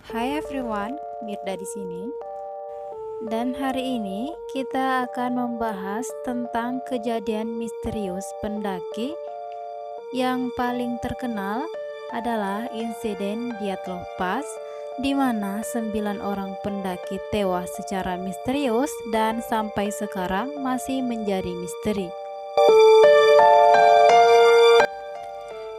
Hai everyone, Mirda di sini. Dan hari ini kita akan membahas tentang kejadian misterius pendaki yang paling terkenal adalah insiden Dyatlov Pass, di mana 9 orang pendaki tewas secara misterius dan sampai sekarang masih menjadi misteri.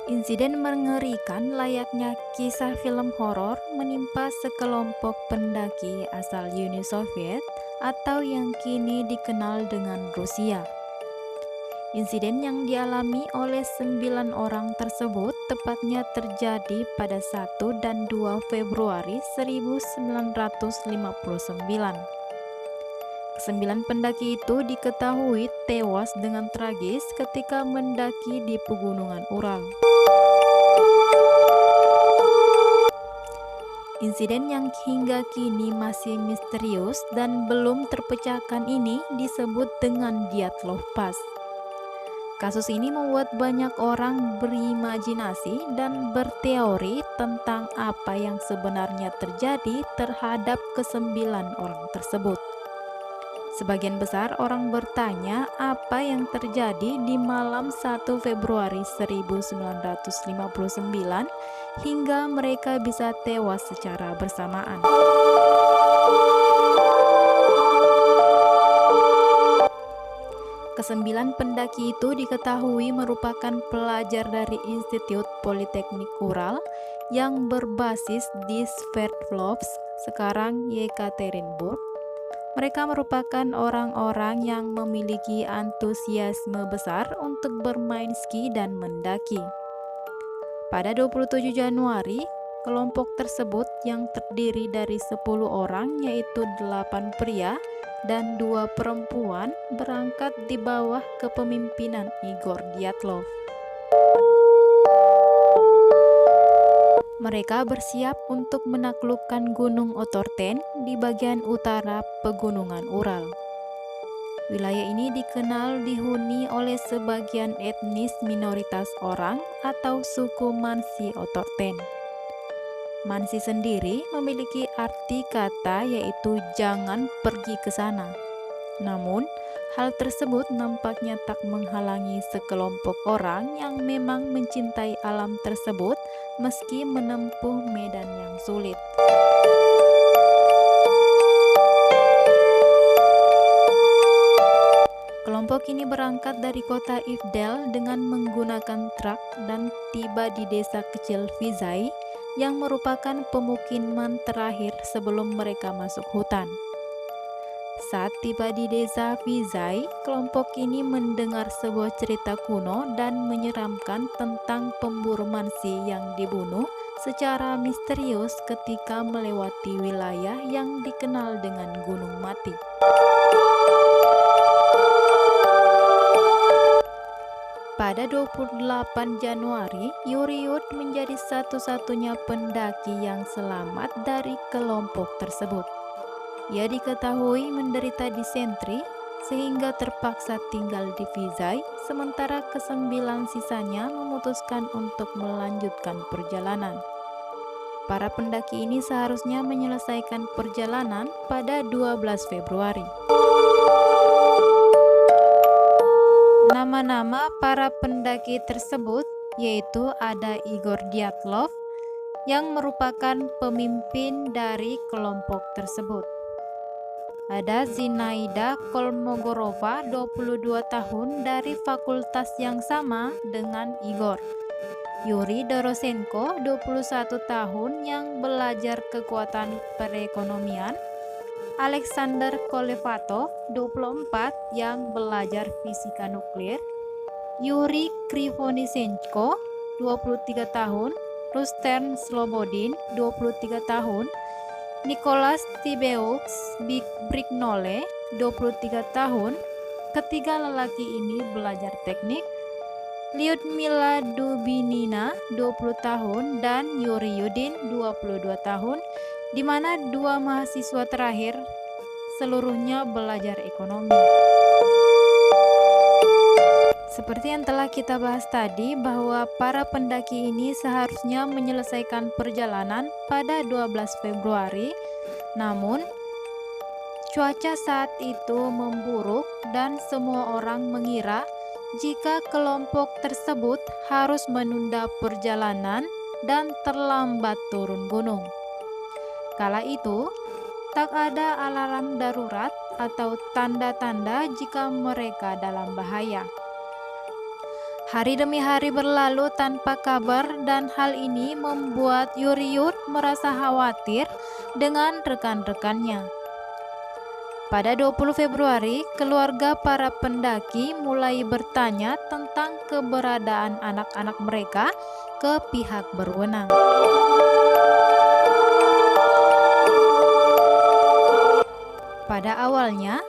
Insiden mengerikan layaknya kisah film horor menimpa sekelompok pendaki asal Uni Soviet atau yang kini dikenal dengan Rusia. Insiden yang dialami oleh 9 orang tersebut tepatnya terjadi pada 1 dan 2 Februari 1959. Kesembilan pendaki itu diketahui tewas dengan tragis ketika mendaki di pegunungan Ural. Insiden yang hingga kini masih misterius dan belum terpecahkan ini disebut dengan Dyatlov Pass. Kasus ini membuat banyak orang berimajinasi dan berteori tentang apa yang sebenarnya terjadi terhadap kesembilan orang tersebut. Sebagian besar orang bertanya apa yang terjadi di malam 1 Februari 1959 hingga mereka bisa tewas secara bersamaan. Kesembilan pendaki itu diketahui merupakan pelajar dari Institut Politeknik Ural yang berbasis di Sverdlovsk, sekarang Yekaterinburg. Mereka merupakan orang-orang yang memiliki antusiasme besar untuk bermain ski dan mendaki. Pada 27 Januari, kelompok tersebut yang terdiri dari 10 orang yaitu 8 pria dan 2 perempuan berangkat di bawah kepemimpinan Igor Dyatlov. Mereka bersiap untuk menaklukkan Gunung Otorten di bagian utara pegunungan Ural. Wilayah ini dikenal dihuni oleh sebagian etnis minoritas orang atau suku Mansi Otorten. Mansi sendiri memiliki arti kata yaitu jangan pergi ke sana. Namun, hal tersebut nampaknya tak menghalangi sekelompok orang yang memang mencintai alam tersebut meski menempuh medan yang sulit. Kelompok ini berangkat dari kota Ivdel dengan menggunakan truk dan tiba di desa kecil Vizay yang merupakan pemukiman terakhir sebelum mereka masuk hutan. Saat tiba di desa Vizay, kelompok ini mendengar sebuah cerita kuno dan menyeramkan tentang pemburu Mansi yang dibunuh secara misterius ketika melewati wilayah yang dikenal dengan Gunung Mati. Pada 28 Januari, Yuriut menjadi satu-satunya pendaki yang selamat dari kelompok tersebut. Ia diketahui menderita disentri sehingga terpaksa tinggal di Vizay, sementara kesembilan sisanya memutuskan untuk melanjutkan perjalanan. Para pendaki ini seharusnya menyelesaikan perjalanan pada 12 Februari. Nama-nama para pendaki tersebut yaitu ada Igor Dyatlov yang merupakan pemimpin dari kelompok tersebut. Ada Zinaida Kolmogorova, 22 tahun dari fakultas yang sama dengan Igor. Yuri Dorosenko, 21 tahun yang belajar kekuatan perekonomian. Alexander Kolevatov, 24 yang belajar fisika nuklir. Yuri Krivonisenko, 23 tahun. Rustem Slobodin, 23 tahun. Nicholas Tibeux Brignole, 23 tahun. Ketiga lelaki ini belajar teknik. Lyudmila Dubinina, 20 tahun, dan Yuri Yudin, 22 tahun, di mana 2 mahasiswa terakhir seluruhnya belajar ekonomi. Seperti yang telah kita bahas tadi, bahwa para pendaki ini seharusnya menyelesaikan perjalanan pada 12 Februari, namun cuaca saat itu memburuk dan semua orang mengira jika kelompok tersebut harus menunda perjalanan dan terlambat turun gunung. Kala itu, tak ada alarm darurat atau tanda-tanda jika mereka dalam bahaya. Hari demi hari berlalu tanpa kabar dan hal ini membuat Yuriut merasa khawatir dengan rekan-rekannya. Pada 20 Februari, keluarga para pendaki mulai bertanya tentang keberadaan anak-anak mereka ke pihak berwenang. Pada awalnya,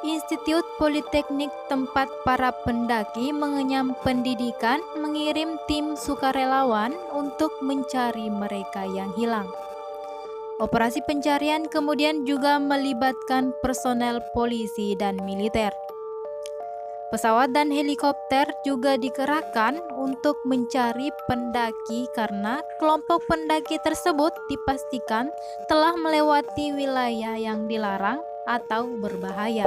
Institut Politeknik tempat para pendaki mengenyam pendidikan mengirim tim sukarelawan untuk mencari mereka yang hilang. Operasi pencarian kemudian juga melibatkan personel polisi dan militer. Pesawat dan helikopter juga dikerahkan untuk mencari pendaki karena kelompok pendaki tersebut dipastikan telah melewati wilayah yang dilarang atau berbahaya.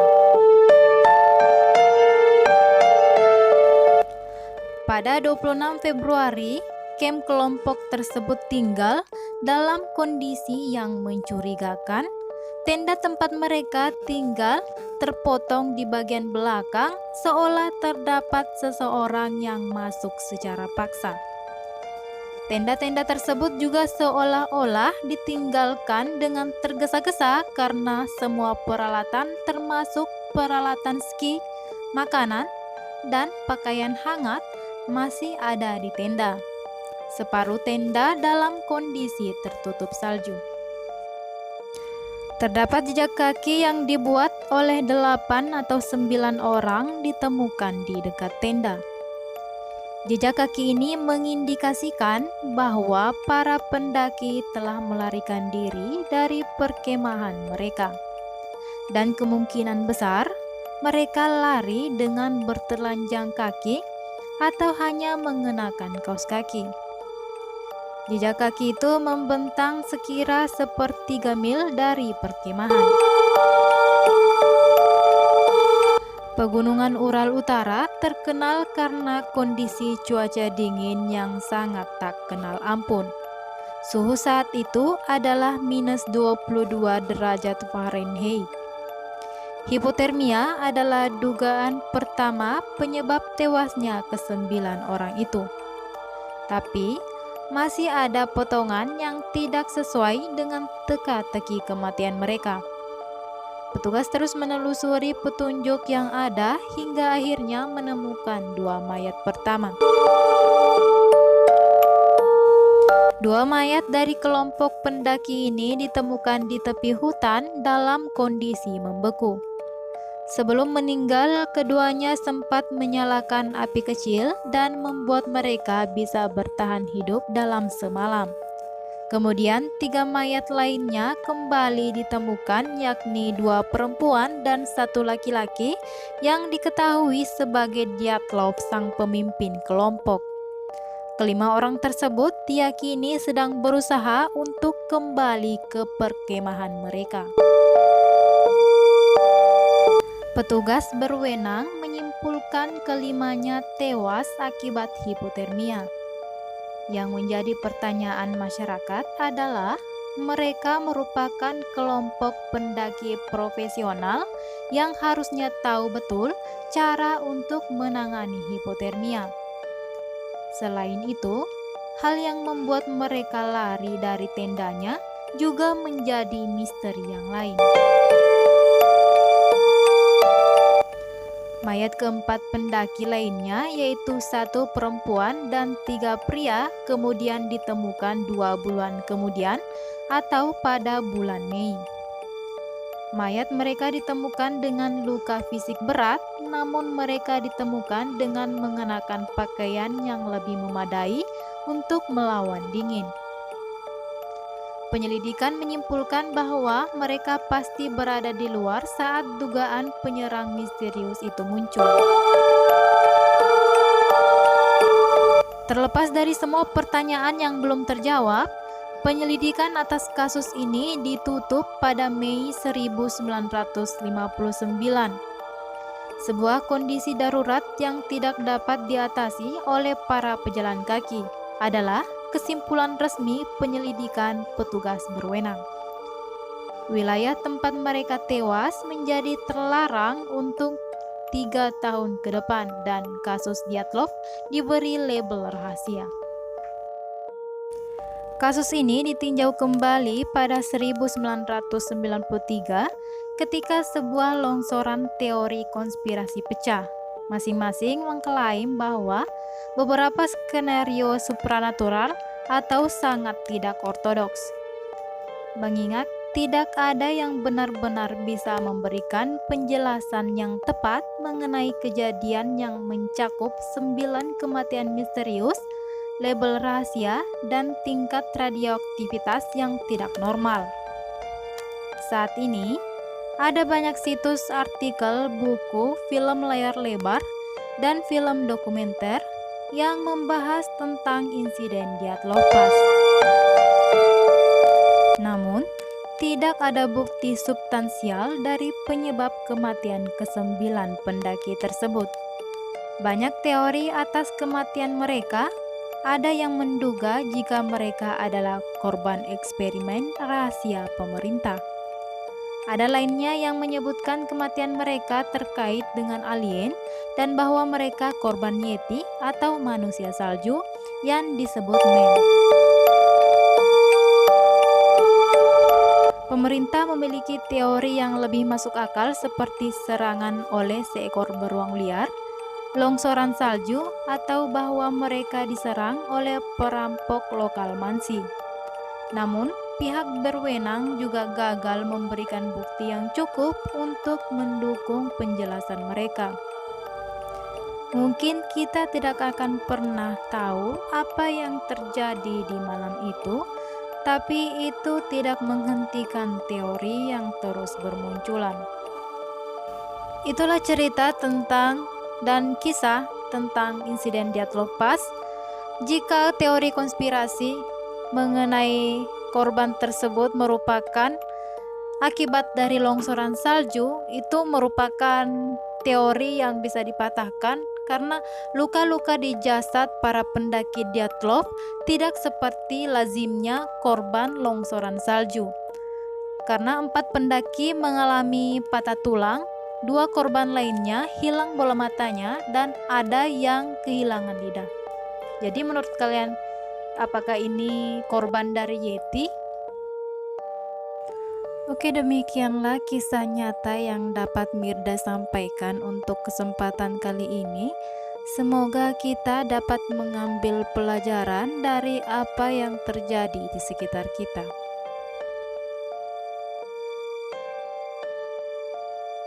Pada 26 Februari, kamp kelompok tersebut tinggal dalam kondisi yang mencurigakan. Tenda tempat mereka tinggal terpotong di bagian belakang seolah terdapat seseorang yang masuk secara paksa. Tenda-tenda tersebut juga seolah-olah ditinggalkan dengan tergesa-gesa karena semua peralatan termasuk peralatan ski, makanan, dan pakaian hangat masih ada di tenda. Separuh tenda dalam kondisi tertutup salju. Terdapat jejak kaki yang dibuat oleh 8 atau 9 orang ditemukan di dekat tenda. Jejak kaki ini mengindikasikan bahwa para pendaki telah melarikan diri dari perkemahan mereka. Dan kemungkinan besar mereka lari dengan bertelanjang kaki atau hanya mengenakan kaos kaki. Jejak kaki itu membentang sekira 1/3 mil dari perkemahan. Pegunungan Ural Utara terkenal karena kondisi cuaca dingin yang sangat tak kenal ampun. Suhu saat itu adalah -22 derajat Fahrenheit. Hipotermia adalah dugaan pertama penyebab tewasnya ke-9 orang itu. Tapi, masih ada potongan yang tidak sesuai dengan teka-teki kematian mereka. Petugas terus menelusuri petunjuk yang ada hingga akhirnya menemukan 2 mayat pertama. 2 mayat dari kelompok pendaki ini ditemukan di tepi hutan dalam kondisi membeku. Sebelum meninggal, keduanya sempat menyalakan api kecil dan membuat mereka bisa bertahan hidup dalam semalam. Kemudian 3 mayat lainnya kembali ditemukan, yakni 2 perempuan dan 1 laki-laki yang diketahui sebagai Dyatlov, sang pemimpin kelompok. Kelima orang tersebut diyakini sedang berusaha untuk kembali ke perkemahan mereka. Petugas berwenang menyimpulkan kelimanya tewas akibat hipotermia. Yang menjadi pertanyaan masyarakat adalah mereka merupakan kelompok pendaki profesional yang harusnya tahu betul cara untuk menangani hipotermia. Selain itu, hal yang membuat mereka lari dari tendanya juga menjadi misteri yang lain. Mayat keempat pendaki lainnya, yaitu 1 perempuan dan 3 pria, kemudian ditemukan 2 bulan kemudian atau pada bulan Mei. Mayat mereka ditemukan dengan luka fisik berat, namun mereka ditemukan dengan mengenakan pakaian yang lebih memadai untuk melawan dingin. Penyelidikan menyimpulkan bahwa mereka pasti berada di luar saat dugaan penyerang misterius itu muncul. Terlepas dari semua pertanyaan yang belum terjawab, penyelidikan atas kasus ini ditutup pada Mei 1959. Sebuah kondisi darurat yang tidak dapat diatasi oleh para pejalan kaki adalah kesimpulan resmi penyelidikan petugas berwenang. Wilayah tempat mereka tewas menjadi terlarang untuk 3 tahun ke depan dan kasus Dyatlov diberi label rahasia. Kasus ini ditinjau kembali pada 1993 ketika sebuah longsoran teori konspirasi pecah. Masing-masing mengklaim bahwa beberapa skenario supranatural atau sangat tidak ortodoks. Mengingat tidak ada yang benar-benar bisa memberikan penjelasan yang tepat mengenai kejadian yang mencakup 9 kematian misterius, label rahasia, dan tingkat radioaktivitas yang tidak normal. Saat ini, ada banyak situs artikel, buku, film layar lebar, dan film dokumenter yang membahas tentang insiden Dyatlov Pass. Namun, tidak ada bukti substansial dari penyebab kematian ke-9 pendaki tersebut. Banyak teori atas kematian mereka. Ada yang menduga jika mereka adalah korban eksperimen rahasia pemerintah. Ada lainnya yang menyebutkan kematian mereka terkait dengan alien dan bahwa mereka korban Yeti atau manusia salju yang disebut men. Pemerintah memiliki teori yang lebih masuk akal seperti serangan oleh seekor beruang liar, longsoran salju, atau bahwa mereka diserang oleh perampok lokal Mansi. Namun, pihak berwenang juga gagal memberikan bukti yang cukup untuk mendukung penjelasan mereka. Mungkin kita tidak akan pernah tahu apa yang terjadi di malam itu, tapi itu tidak menghentikan teori yang terus bermunculan. Itulah cerita tentang dan kisah tentang insiden Dyatlov Pass. Jika teori konspirasi mengenai korban tersebut merupakan akibat dari longsoran salju, itu merupakan teori yang bisa dipatahkan karena luka-luka di jasad para pendaki Dyatlov tidak seperti lazimnya korban longsoran salju. Karena 4 pendaki mengalami patah tulang, 2 korban lainnya hilang bola matanya, dan ada yang kehilangan lidah. Jadi menurut kalian, apakah ini korban dari Yeti? Oke, demikianlah kisah nyata yang dapat Mirda sampaikan untuk kesempatan kali ini. Semoga kita dapat mengambil pelajaran dari apa yang terjadi di sekitar kita.